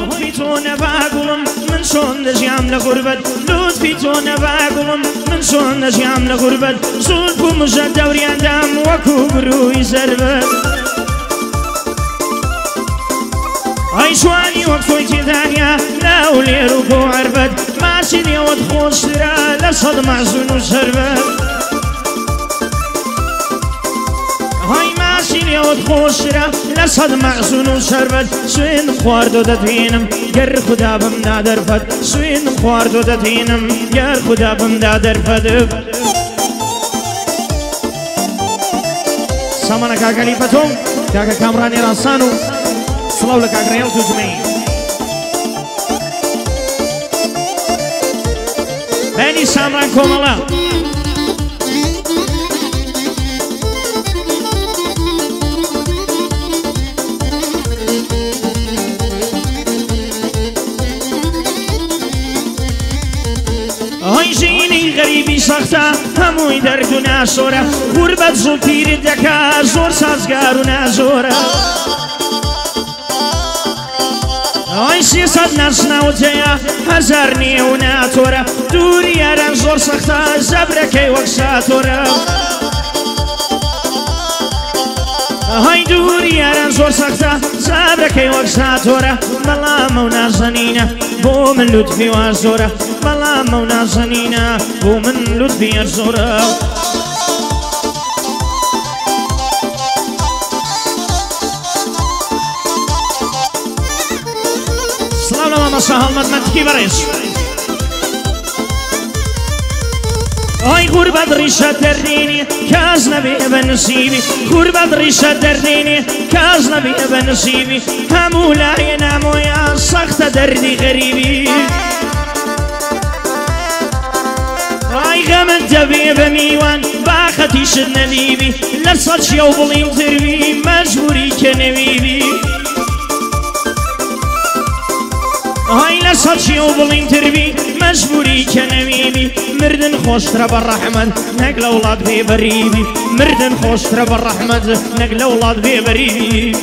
لطفی تو نباگلم من چون دژیم لغربت لطفی تو نباگلم من چون دژیم لغربت زلف و مژه دوریاندم وەکو بروی زربت ئەی جوانی وەک تۆی تێدانیا لاو لێر و بۆ عەربەت ماچی لێوەت خۆشترە لە سەد مەحزون و شەربەت ئەی ماچی لێوەت خۆشترە لە سەد مەحزون و شەربەت سوێندم خواردۆ دەتوێنم گەر خوددا بمدا دەرفەت سوێندم خواردۆ دەتوێنم گەر خوددا بمدا دەرفەت سامانە کاکەلیفە تۆ کاکە کامڕانی ڕاستان و سڵاو لە کاگڕێڵ و جمەی بەنی سامران کۆمەڵە ئەی ژینی غەریبی سەختە هەمووی دەرد و ناسۆرە غوربەت زوڵ پیرت دەکات زۆر سازگار و نازۆرە ئەی سێسەد ناسناوت هەیە هەزار نییە و ناتۆرە دووری یاران زۆر سەختە زەبرەکەی وەک ساتۆرە ئەی دووری یاران زۆر سەختە زەبرەکەی وەک ساتۆرە بەڵام ئەو نازەنینە بۆ من لوتفی وا زۆرە بەڵام ئەو نازەنینە بۆ من لوتفی هەر زۆرە هەڵمەتمەندکی بەڕێز ئەی غوربەت ڕیشە دەردێنێ کەس نەبێ بە نسیبی غوربەت ڕیشە دەردێنێ کەس نەبێ بە نسیبی هەموو لایە نامۆیان سەختە دەردی غەریبی ئای غەمت دەبێ بە میوان باخەتیشت نەدیبی لە سەد شێ و بڵین تروی مەجبوری کە نەویبی ئەی لە سەد شێ و بڵین تروی مەجبوری کە نەویبی مردن خۆشترە بە ڕەحمەت نەک لە وڵات بێبەریبی مردن خۆشترە بە ڕەحمەت نەک لە وڵات بێبەریبی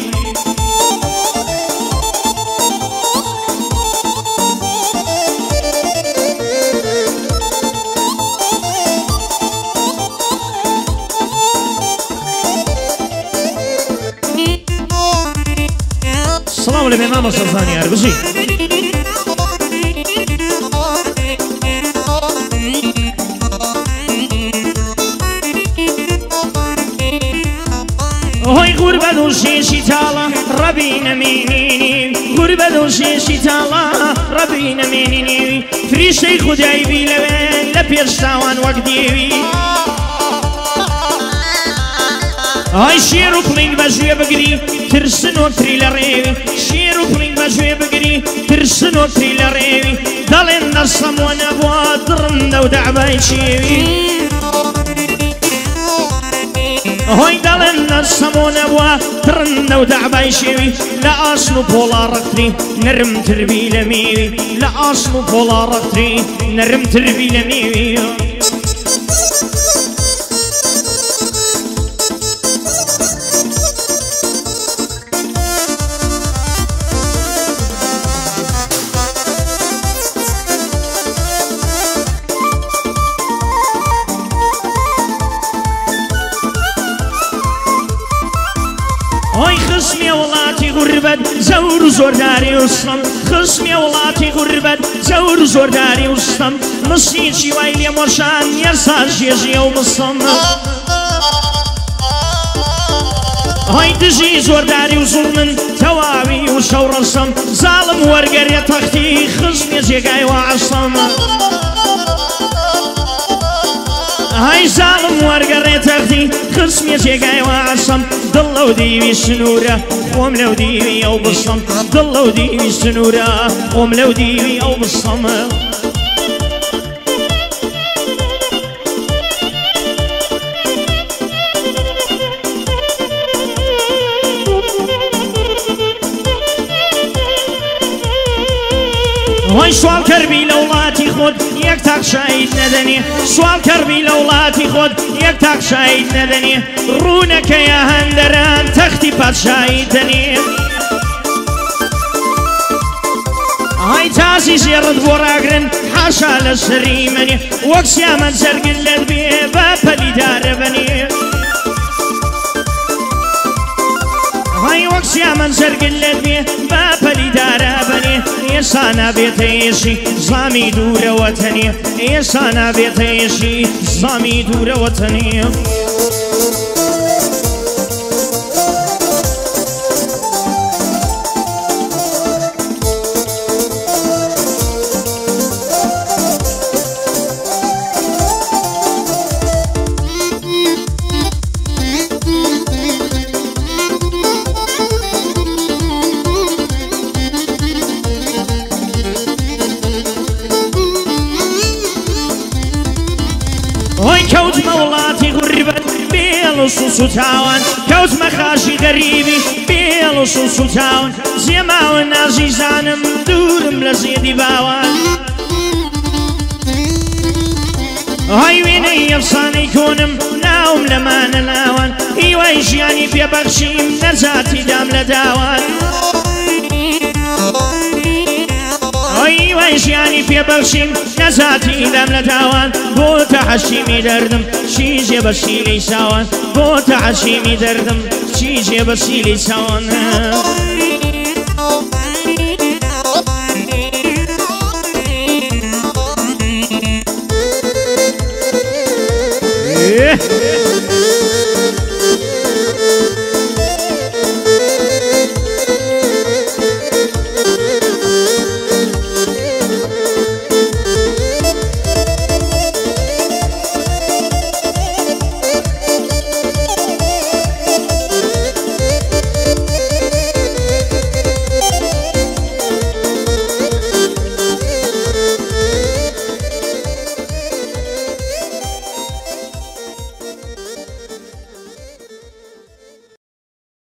سڵاو لە بێمامە سەرزانی هەربژی ئەی غوربەت و شێشی تاڵە ڕەبی نەمێنێنی غوربەت و شێشی تاڵە ڕەبی نەمێنێنێوی فریشتەی خودای بی لەوێ لە پێش تاوان وەک دێوی ئەی شێر و پڵنگ بەژوێ بگری ترسن وەکتری لە ڕێوی شێر و پڵنگ بەژوێ بگری ترسن وەکتری لە ڕێوی دەڵێن دەستەم وە نەبووە دڕندە و دەعبای چێوی ئەی دەڵێن دەستەم وە نەبووە دڕندە و دەعبای شێوی لە ئاسن و پۆڵا ڕەختری نەرمتربی لە میوی لە ئاسن و پۆڵا ڕەختری نەرمتربی لە میوی ئەی خسمی وڵاتی غوربەت زەور و زۆرداری وستم خسمی وڵاتی غوربەت زەور و زۆرداری وستم مسیچی وای لێ مۆشان یەسا ژێژیە و مستم ئەی دژی زۆرداری و زوڵمن تەواوی و شەو ڕەستم زاڵم وەرگەرێ تەختی خسمی جێگای وا عەستم ئەی زاڵم وەرگەڕێ تەختی خسمی جێگای وا عەستم دڵ لەو دیوی سنوورە خۆم لەو دیوی ئەو بستم دڵ لەو دیوی سنوورە خۆم لەو دیوی ئەو بستم وای سوال کردی لولاتی خود یک تاق شاید ندنی سوال کردی لولاتی خود یک تاق شاید ندنی رونک یا هندران تختی پاد شاید دنی نازي زيرد بوراقرن حاشا لسري مني وكسيا من سرقن للبي بابلي دار بني هاي وكسيا من سرقن للبي بابلي دار بني يسانا بيتيشي زامي دور وطني يسانا بيتيشي زامي دور وطني كوت مولاتي غربت بيلصوص وتاوان كوت مخاشي غريبي بيلصوص وتاوان زيما والنازيزانم دورم لزيدي باوان هاي ويني يفصاني كونم ناوم لما نلاوان ايوه جياني في بخشيم نزاتي دام لداوان ايوه جياني في بخشيم نزاتي دام لداوان بو تحشيمي دردم شيجي بسيلي ساوان بو تحشيمي دردم شيجي بسيلي ساوان